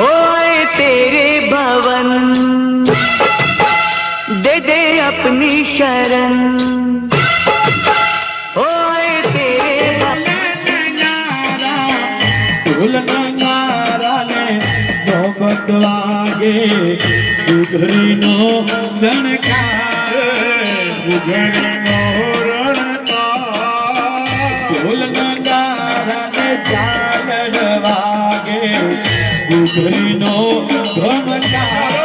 ओए तेरे भवन दे दे अपनी शरण। ओए तेरे मोहब्बत लागे गुजरी नो रणकार गुजरी नो रणकार ढोल नगारा ने चाल वागे गुजरी नो घमकार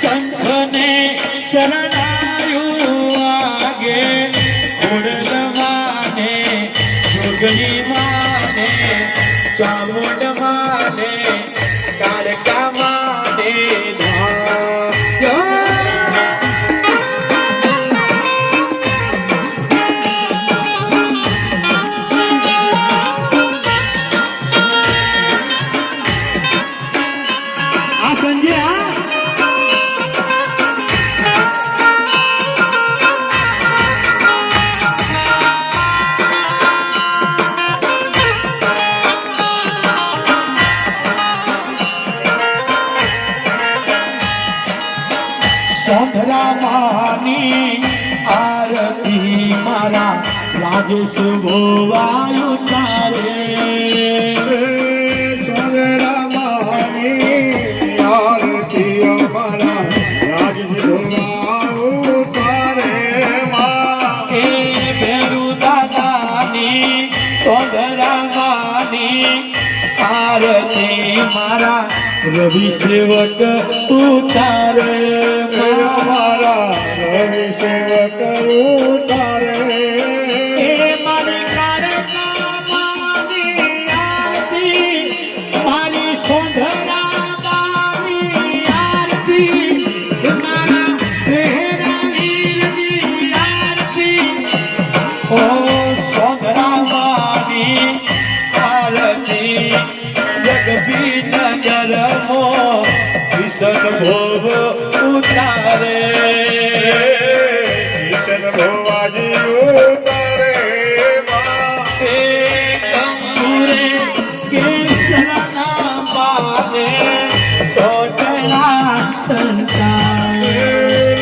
संत ने शरणायु आगे उड़न माने जोगनी माने चामुंड माने कारका माने संजय सोंधरा मानी आरती मारा राजेश भोवायु तारे सोंधरा मानी आरती मारा राजेश भोवायु तारे माँ भेरू दादानी सोंधरा मानी आरती मारा रवि सेवक उतारे मारा रवि सेवक उतारे मारी कारका मानी आरती मारी सोंधरा मानी आरती मारा तेरा वीर जी आरती ओ सोंधरा मानी आरती जगबी नगर मो किशन भोग उतारे किशन भोवाजी उतारे कंगूरे के शरणा पाले सोटला संताने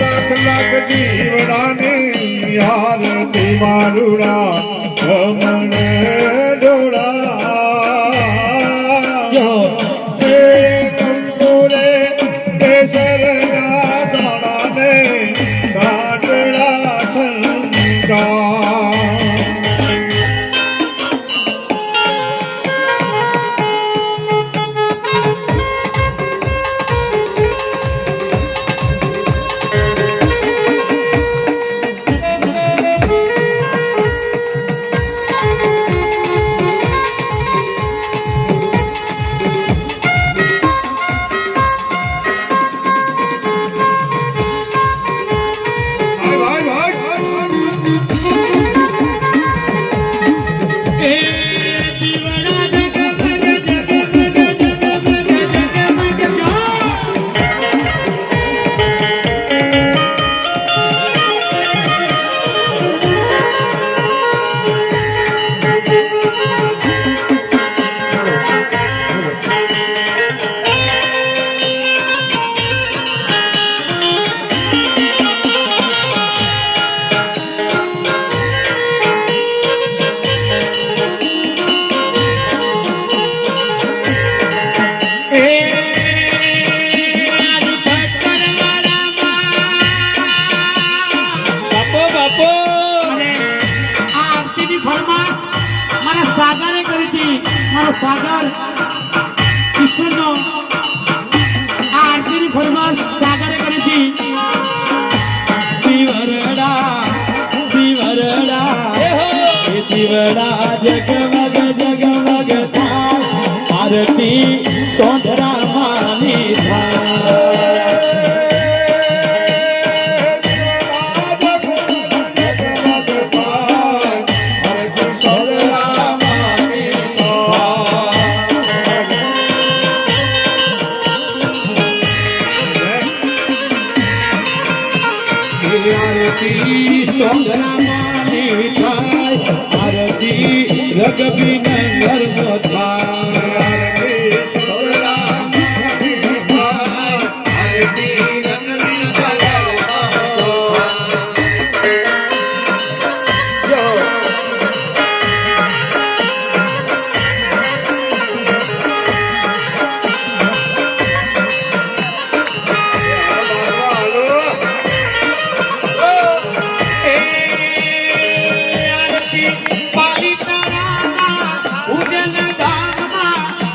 लाख लाख जीवनाने आरती मारुड़ा रमण डोड़ा सागरे करी मारो सागर ईश्वर आरती फरमास सागरे करी दीवरड़ा दीवरड़ा दीवड़ा जगमग जगमग थार आरती सोंधरा मानी आरती सोंधरा मानी थाय आरती रगबी नगर थाय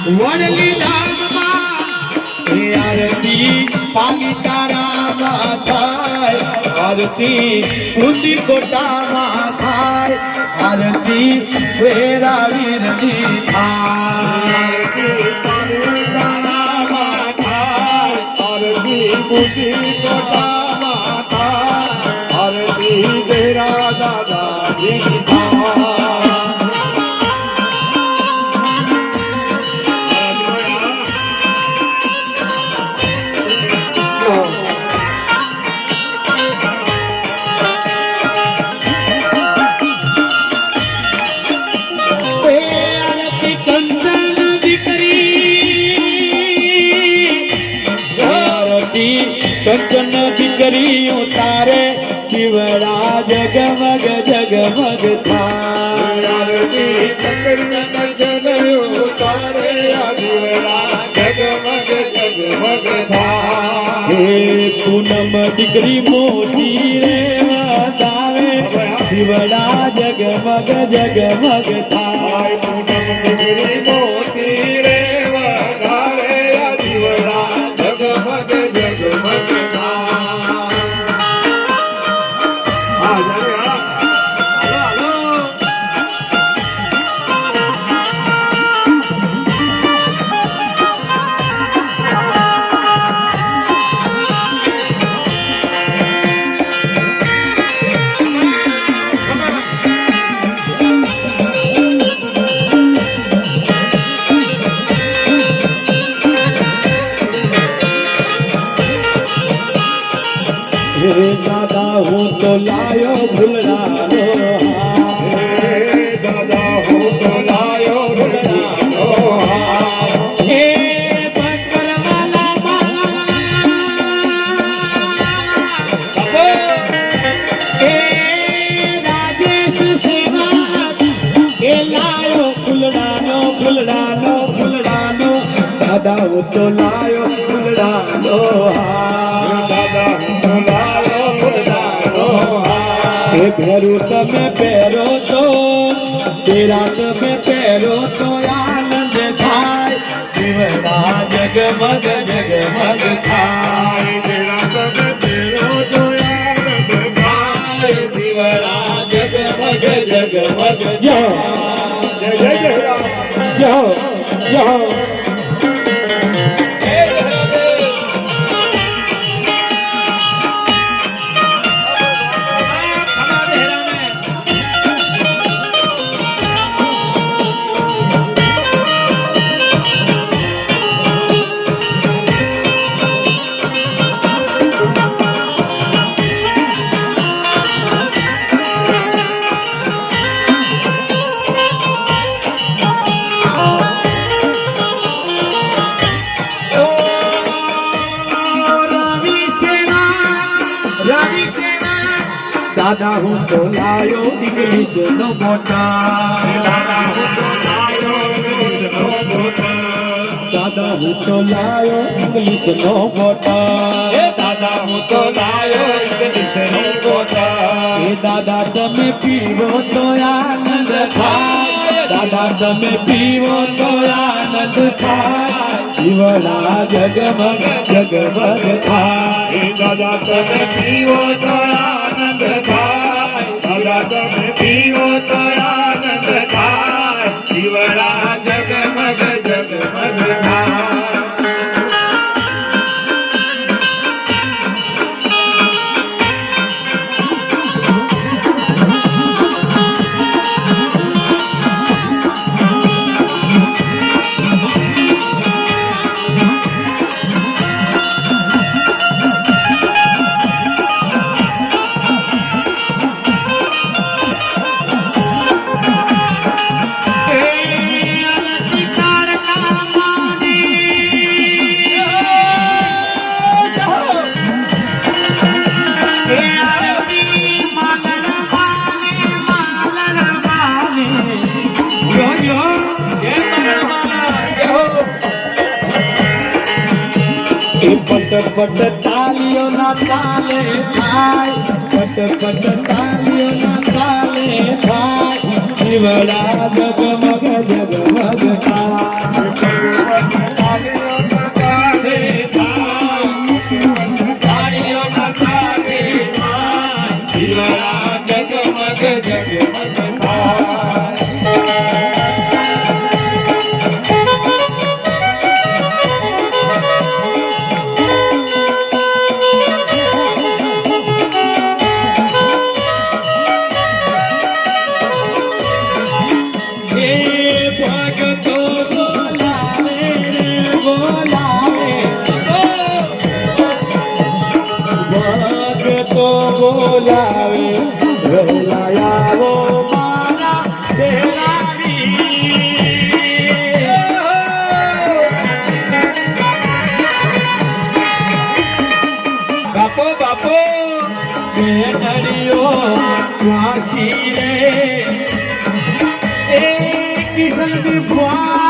વડલી ધામમાં એ આરતી પાલી તારામાં થાય આરતી ઊંડી કોટામાં થાય આરતી વેરાવીરની થાય આરતી પાલી તારામાં થાય આરતી ઊંડી કોટામાં થાય આરતી વેરા દાદાજીની થાય કંચન દીકરીઓ તારે દીવડા જગમગ જગમગ થાય તારે દીવડા જગમગ જગમગ થાય હે પૂનમ દીકરી મોતી રે વધાવે દીવડા જગમગ જગમગ થાય પૂનમ દીકરી મોતી રે વધાવે દીવડા જગમગ જગમગ દાદા હું તો લાયો ભૂલડાનો દાદા હું તો લાયો ભૂલડાનો હે બકરવાલા હે રાજેશ સેવા એ લાયો ભૂલડાનો ભૂલડાનો ભૂલડાનો દાદા હું તો લાયો ભૂલડાનો દાદા ભેરું તમે પહેરો તો તેરા તમે પહેરો તો આનંદ થાય દીવડા જગમગ જગમગ થાય તેરા તમે પહેરો તો આનંદ થાય દીવડા જગમગ જગમગ જય જય જય જય દાદા હું તો લાયો ઇંગ્લિશ નો મોટા દાદા હું તો લાયો ઇંગ્લિશ નો મોટા દાદા હું તો લાયો ઇંગ્લિશ નો મોટા દાદા હું તો લાયો ઇંગ્લિશ નો મોટા એ દાદા તમે પીવો તો આનંદ થાય દાદા તમે પીવો તો આનંદ થાય દીવડા જગમગ જગમગ થાય દાદા તમે પીવો તો આનંદ થાય દાદા તમે પીવો તો આનંદ થાય દીવડા જગમગ જગમગ થાય पट पट तालियों ना ताले थाय पट पट तालियों ना ताले थाय दिवड़ा जगमग जगमग थाय છી રે એ કિશન વિભવા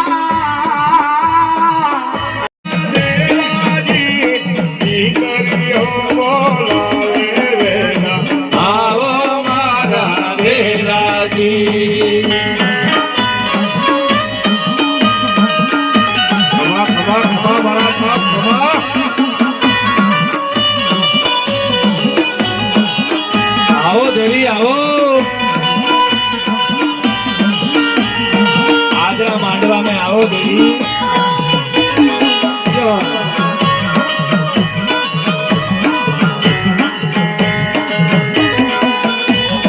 આવો મારા વેરાજી આવો દેવી આવો આદરા માંડવા में આવો દેવી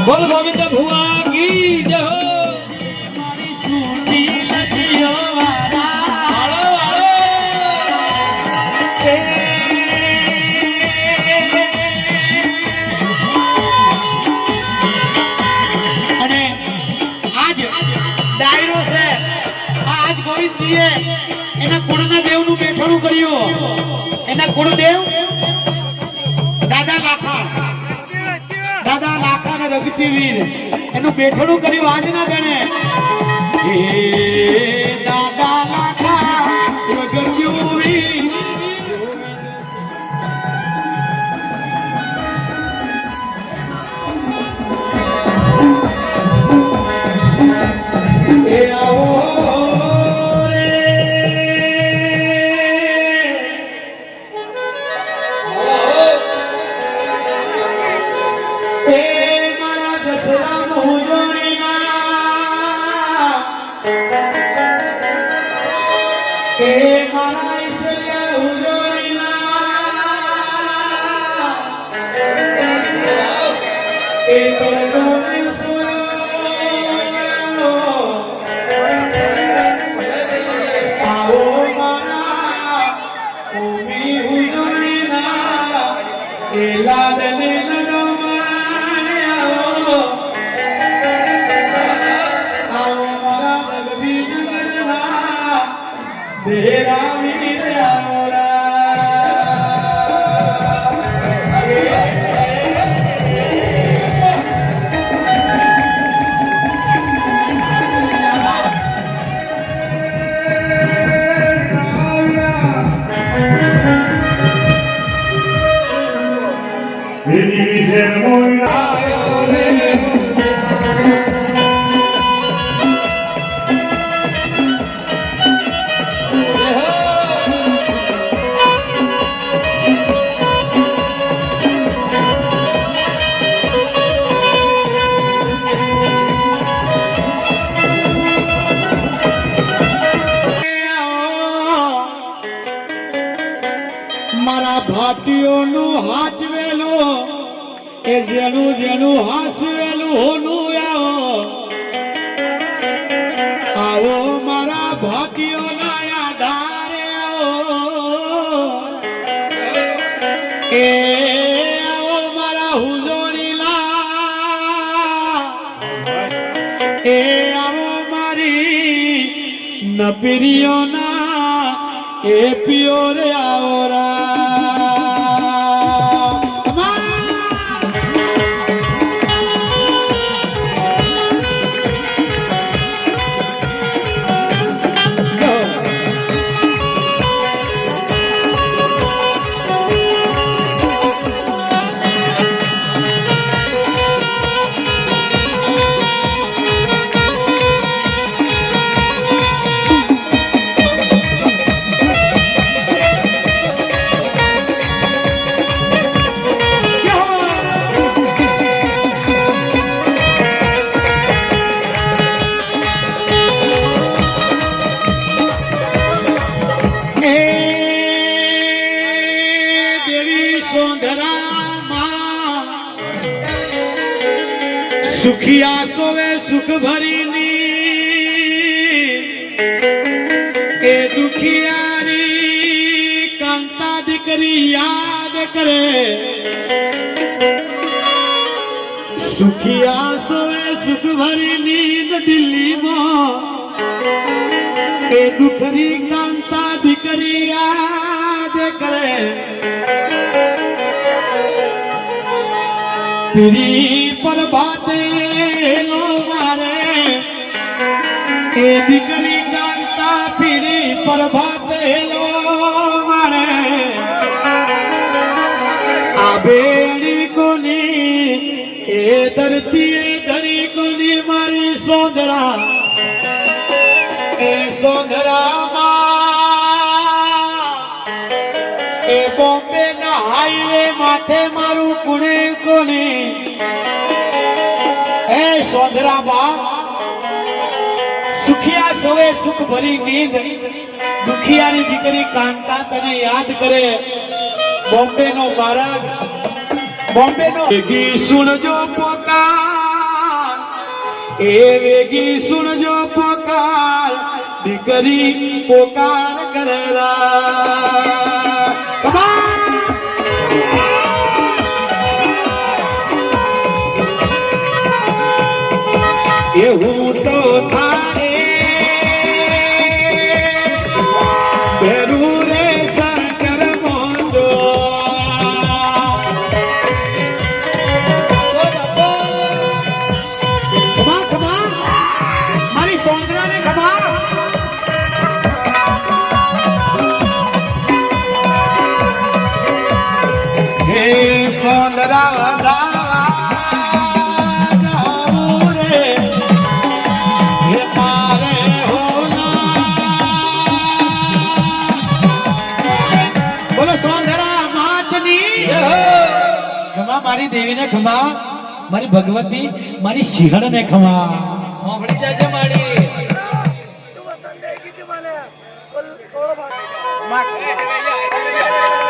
બોલ ગોવિંદ ભુવા કી જય હો મારી સુની લખીઓ વાળા અને આજ ડાયરો છે આજ ગોવિંદજીએ એના કુળના દેવનું બેઠાણું કર્યું એના કુળદેવ દાદા લાખા ને રગતી વીર એનું બેઠાણું કર્યું આજના ગણે હે દાદા લાખા રગતી વીર એ આવો રે એ મારા દસરા મોજોણીના એ મારા ઈશ્વરિયા ઉજોણીના એ તોડો મારા ભાટીઓનું હાચવેલું એ જેનું જેનું હાસવેલું હોનું આવો મારા ભાટીઓના આધારે આવો એ આવો મારા હુજોડીલા એ આવો મારી નપીરીઓના એ પિયો રે આવરા સુખિયા સોવે સુખ ભરીની એ દુખિયારી કાંતા દીકરી યાદ કરે સુખિયા સોવે સુખ ભરીની દિલ્હીમાં એ દુખરી કાંતા દીકરી યાદ કરે પીરી પ્રભાતે લો મારે એ દીકરી કાંતા પીરી પ્રભાતે લો મારે આ બેડી કોની એ ધરતી ધરી કોની મારી સોંદરા એ સોંદરામાં એ બોમ્બે ના હાઈવે માથે મારું પુણે કોની એ સોંદરામાં સુખિયા સોએ સુખ ભરી નીંદ દુખિયાની દીકરી કાંતા તને યાદ કરે બોમ્બે નો બાળક બોમ્બે નો વેગી સુણજો પોકાર એ વેગી સુણજો પોકાર દીકરી પોકાર કરેલા એ હું તો થારે બેરું રે શંકર મોજો મારી સોંદરાને ખબર હે સોંદરા મારી દેવીને ખમા મારી ભગવતી મારી સિંહણને ખમા મોકળી જાજે માડી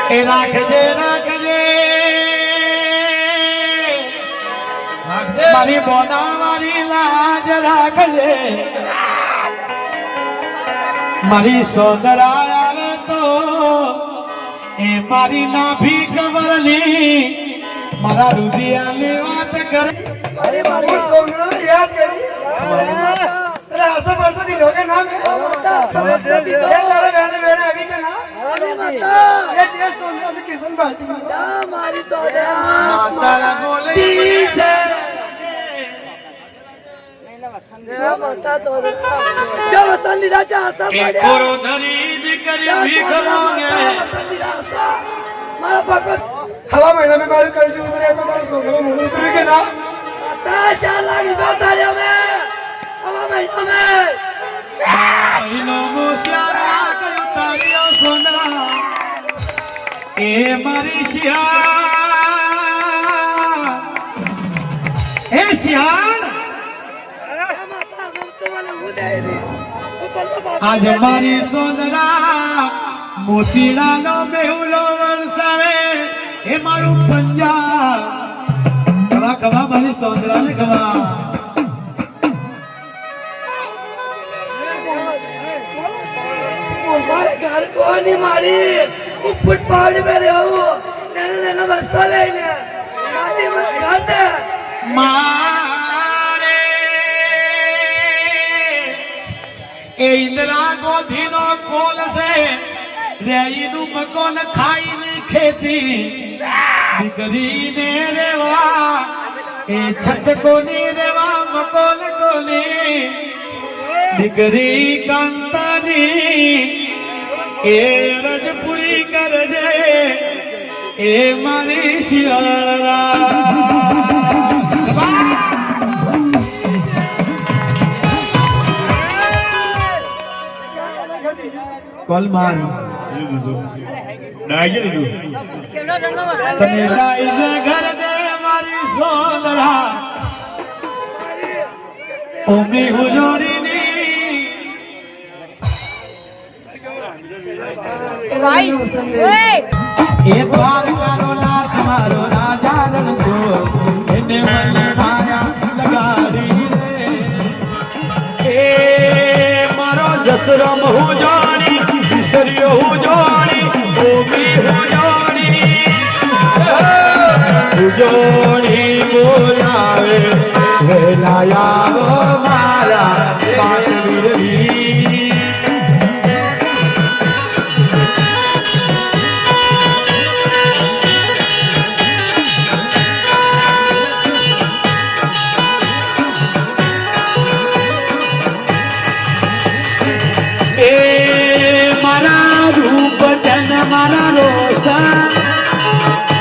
એ રાખજે રાખજે મારી બોના મારી લાજ રાખજે મારી સોદરા આવે તો એ મારી નાભી કવરલી મારા રુધિયાની વાત કરે अरे मारी सोनू याद करी तेरे आशा परसों दिन हो गए ना मैं ये तेरे बहने बहने अभी के ना ये चीज सोनू से किशन बाटी मारी सोदरा मातारा बोले माता सोदरा जो वसंतीदा चाहता एक कोरो धरी दिकरी भीख मांगे मारा भगवत हवा महीना में बाल कर जो उतरे तो तेरा सोनू मुंह उतर के ना माता लागी बतालियों में हवा महीना में મહિનો મુસ્યારા કયો તારીઓ સોંદરા એ મારી શિયાળ એ શિયાળ माता हम तुम्हारे उदय रे આજ મારી સોંદરા મોતીડાનો મેહુલો વરસાવે એ મારું પંજા કવા કવા મારી સોંદરાને કવા हमारे घर को नहीं मारी वो फुटपाथ पे रहूं नैना नैना बस्ता लेने मारी मेरे घर से મારે એ ઇન્દરા ગોધીનો કોલ છે રેઈનું મકોન ખાઈને ખેતી દીકરીને રેવા એ છત કોની રેવા મકોન કોની દીકરી કાંતાની એ રજપુરી કરજે એ મારી શિયાળા કોલમાન ડાયજે લીધું તને લાઈજે ઘર દે મારી સોદરા ઓમી હુજોરીની એ દ્વારકાનો નાથ મારો રાજા રણછો એને મને માયા લગાડી રે એ મારો જસરમ હું જાણી વિસર્યો હું જાણી ઓમી હું જાણી જોડી બોલાવે વેલાયા મારા પાટવીરવી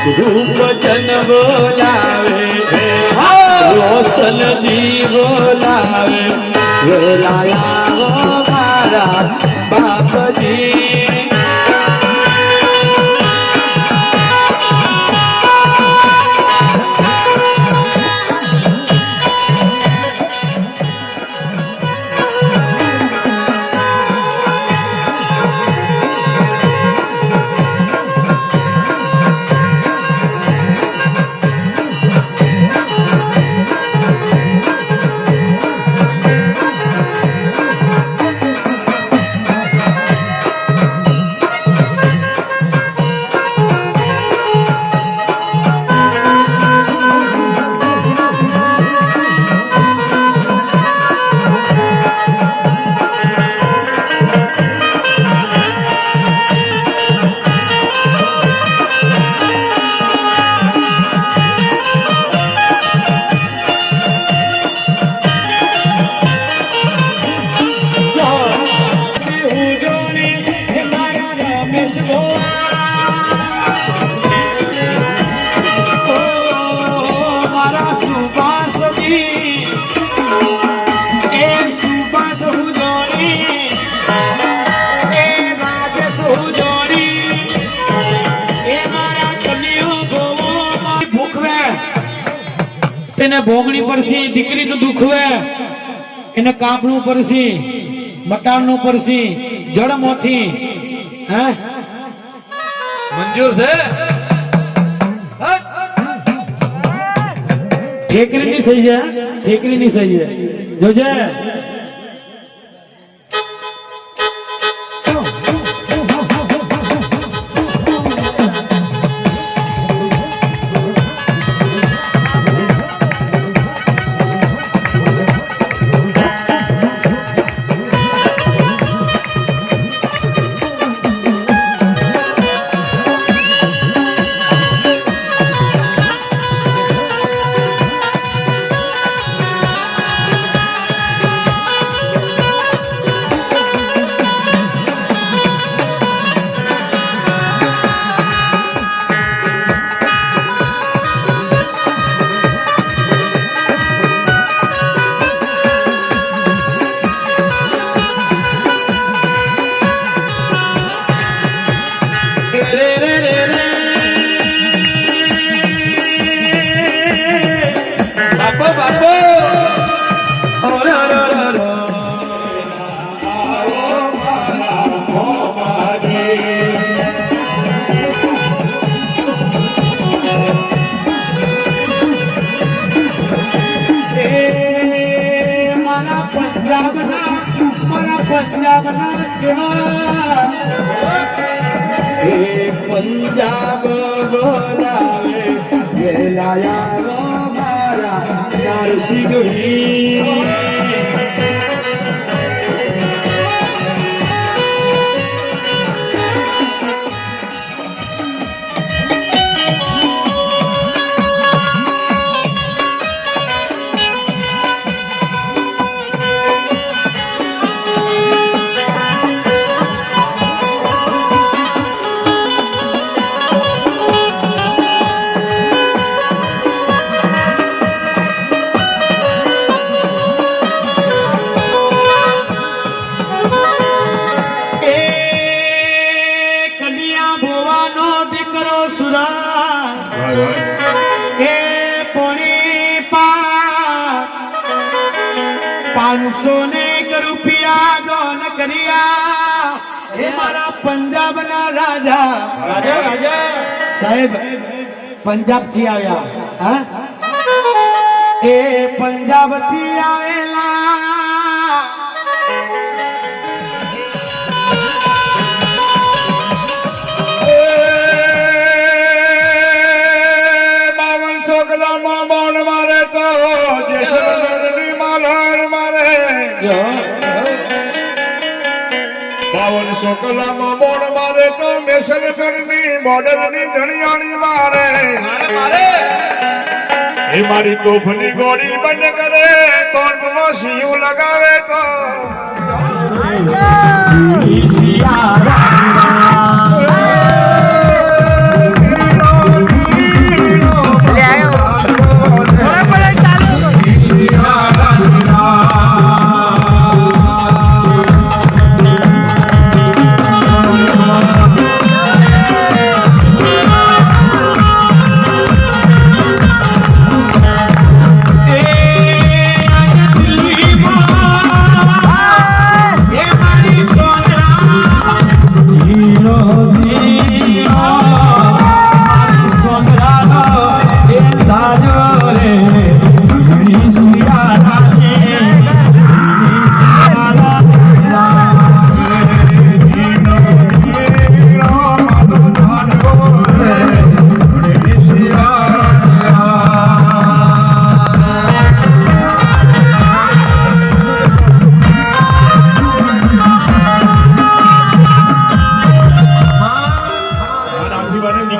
રૂપ જન બોલાવે રોશન જી બોલાવે વેલાયા મારા બાપજી તેને ભોગણી પડશે દીકરીનું દુખવે એને કાપણું પડશે મટાણનું પડશે જળમોથી હે મંજૂર છે ઠેકરી ની થઈ જાય ઠેકરી ની થઈ જાય જોજે પંજાબ બોલાવે વેલાયા મારા ચાર સિગડી રૂપિયા દોન કર્યા એ મારા પંજાબ ના રાજા રાજા રાજા સાહેબ પંજાબ થી આવ્યા હા એ પંજાબ થી આવેલા બાવન છોકરામાં બોણ મારે તો જેસલમેરની માલહાર મારે બાવન છોકરામાં બોણ મારે તો મેસલગઢની બોર્ડરની ધણિયાણી મારે મારે એ મારી તોફની ગોળી બંધ કરે કોર્ટમાં સિયું લગાવે તો સિયા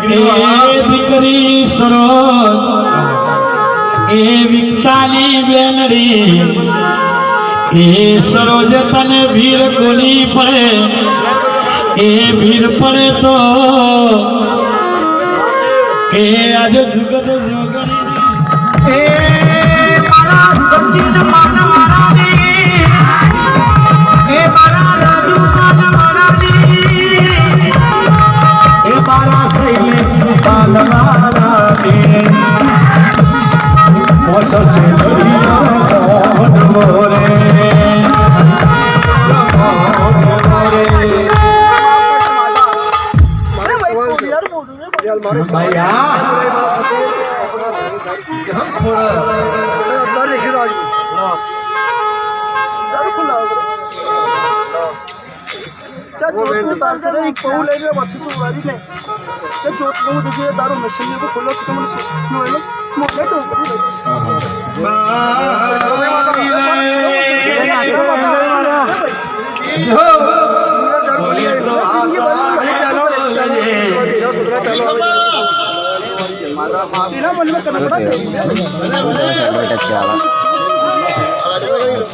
એ દીકરી સરોજ એ વિકતાલી બેનડી એ સરોજ તને ભીર કોની પડે એ ભીર પડે તો એ આજે જુગત જોગણી એ મારા સચિન માનવાળાની એ મારા રાજુ માનવાળાની એ મારા શૈલેષ માનવાળાની મોસો સે દરિયા મોરે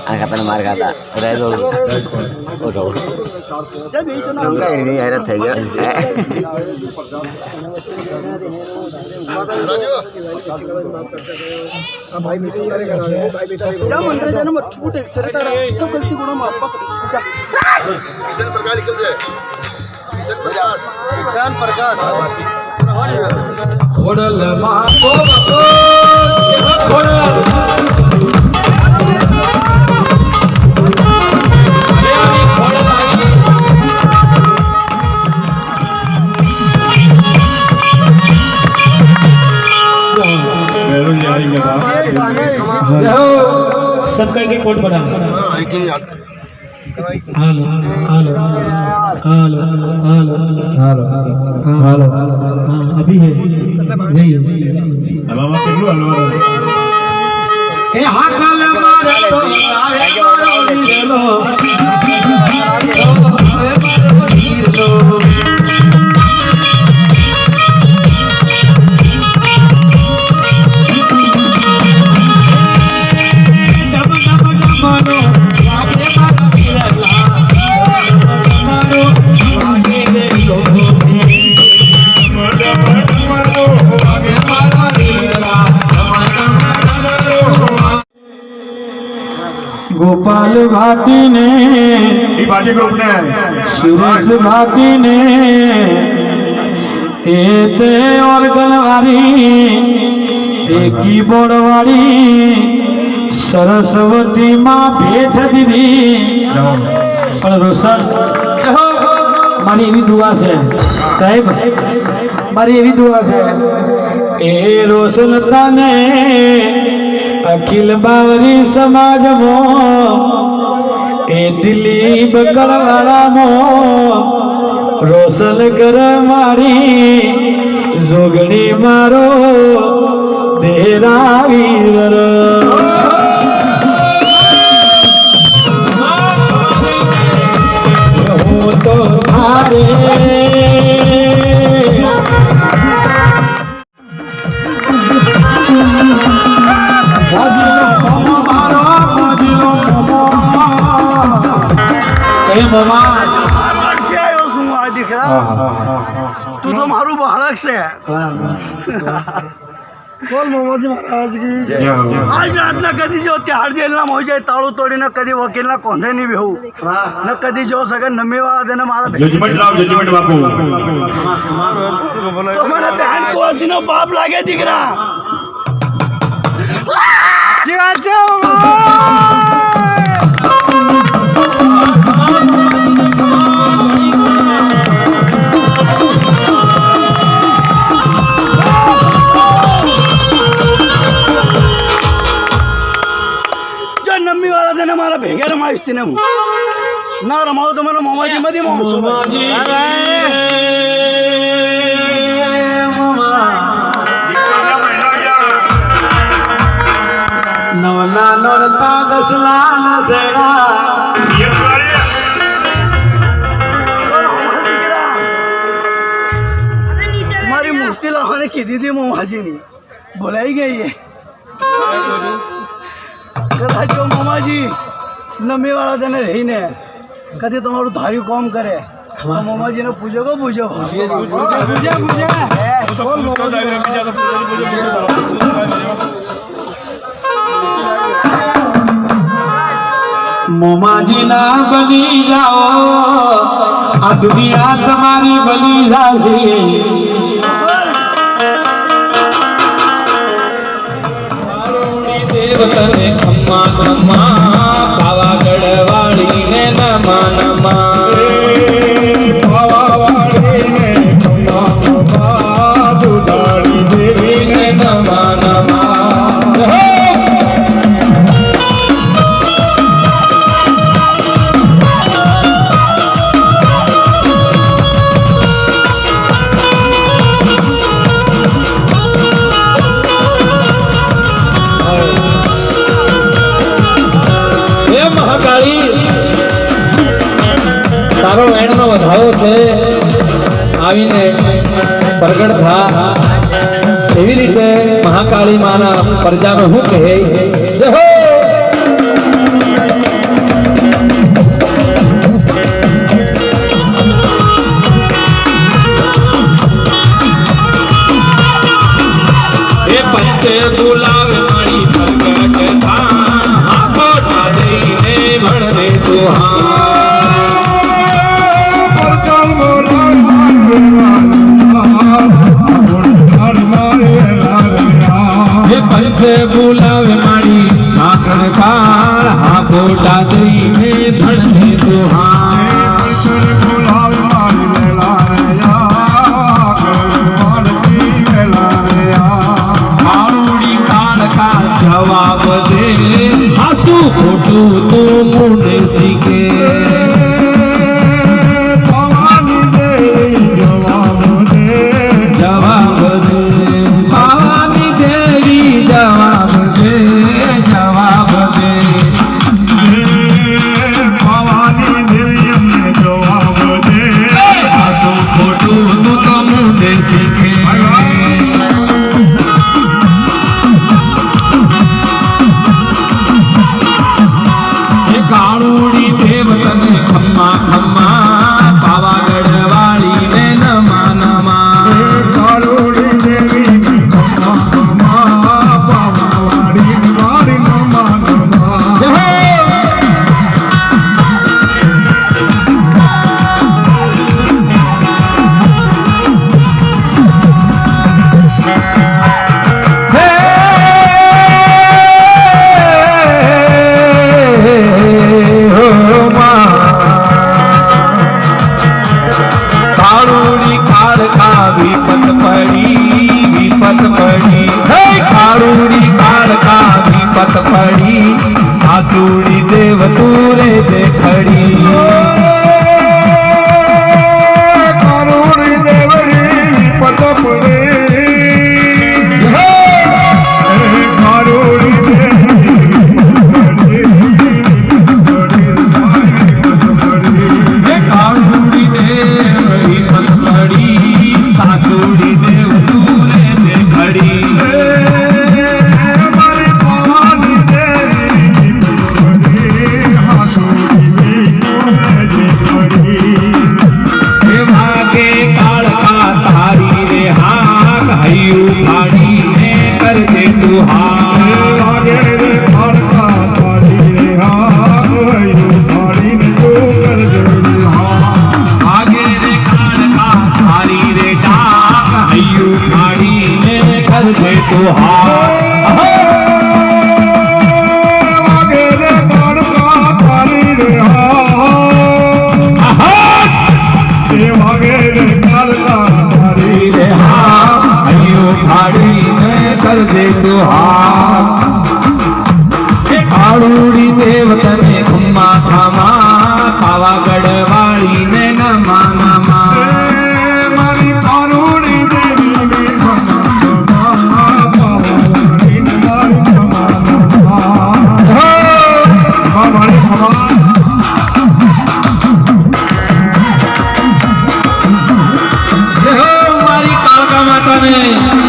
angkatan markata redo udah enggak ini akhirnya tega भाई क्या मंत्र जाना मत फूट एक सर सब गलती गुणों में आपका किसान प्रकाश निकल जाए किसान प्रकाश खोडल माको खोडल सबका एक कोड बना hello hello hello hello hello hello अभी है नहीं ए हाकल मारे तो आवे मारो नीलो गोपाल भाटी ने सुरेश भाटी ने एते ऑर्गन वाली एक कीबोर्ड वाली सरस्वती माँ भेट दीदी पर रोशन मारी एवी दुआ से साहेब मारी एवी दुआ से ए रोशन तने अखिल बावरी समाज मो ए दिलीप करवाला मो रोशन कर मारी जोगणी मारो देरा वीर तो थारे तू तो मारू बालक से बोल मोहम्मद महाराज की आज रात ना कधी जो त्यार जेल ना मोई जाए ताड़ू तोड़ी ना कधी वकील ना कोंधे नहीं बेहू न कधी जो सके नम्मी वाला देना मारा जजमेंट लाओ जजमेंट बापू तो मैंने बहन को हसीनो बाप लागे दिख रहा मारा भेगे रमाइस्ती ने ना रमाओ तो मैंने मोमाजी मधी मोमाजी नवला नोरता दसला नसेड़ा हमारी તારે કીધી હતી મોમાજીની બોલાઈ ગઈ એ કદાચ જો મોમાજી નમીવાળા તને રહીને કદી તમારું ધાર્યું કામ કરે મોમાજીને પૂજો કો પૂજો મોમાજી ના બની જાઓ આ દુનિયા તમારી બની જાશે દેવતને ખમ્મા ખમ્મા પાવાગઢ વાળીને નમા નમા પાવાવાળીને ખમ્મા ખમ્મા દુલાળી દેવીને નમા નમા તારો વેણનો વધાવો છે આવીને પ્રગટ થા એવી રીતે મહાકાળી માના પ્રજાનો હું કહે જય હો એ પંચે બોલાવે મારી પ્રગટ થા આ મોટા દઈને ભણવે તું હા पंचे बुलावे माड़ी आकर काल हा बोटा दईने भणने तुहार बुलावे माड़ी मेला रे मारूड़ी काल का जवाब दे हाथू खोटू तू मुंडे सीखे साचूड़ी देव तूरे देखड़ी कारूड़ी देवरी पत पड़े कारूड़ी कारूड़ी देवरी पत पड़ी साचूड़ी देव तूरे देखड़ी कारूड़ी देवतने खम्मा खामा पावागढ़ वाली ने नमा नमा मारी कारूड़ी देवी ने खम्मा पावागढ़ नमा नमा हमारी कालका माता ने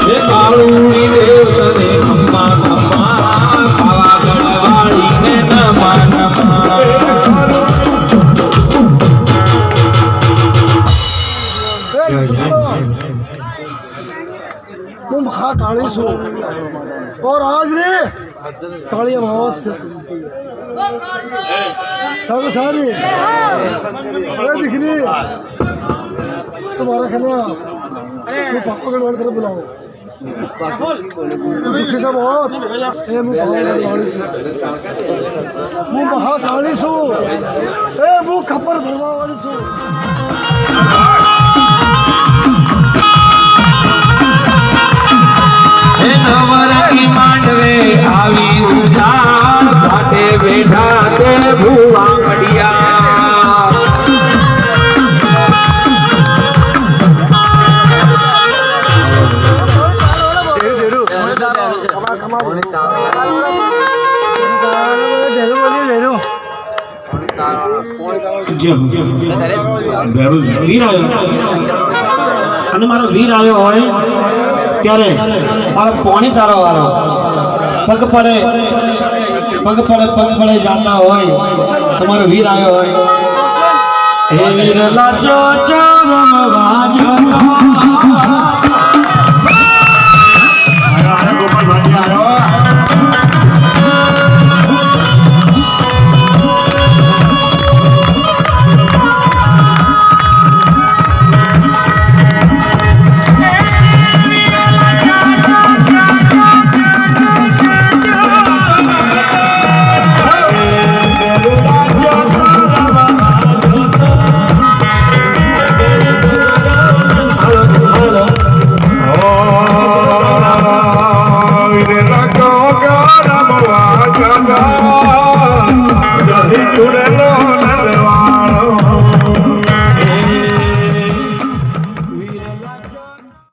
એ કાળુડી દેવ તને ખમ્મા ખમ્મા પાવાગઢ વાળીને નમા નમા હું મહાકાળી છું और आज रे काली अमावस्या सब सारी अरे दिखनी तुम्हारा खना वो पापागढ़ वाली तरफ बुलाओ दुखी का बहुत मैं महाकाली छू ए वो खपर भरवा वाली छू નવરંગી માંડવે આવી ઉજાડ ઘાટે બેઠા છે ભુવા કડિયા અને મારો વીર આવ્યો હોય ત્યારે મારો પોણી તારો વાળો પગ પડે જાતા હોય તમારો વીર આવ્યો હોય હે વીર લાચો ચારો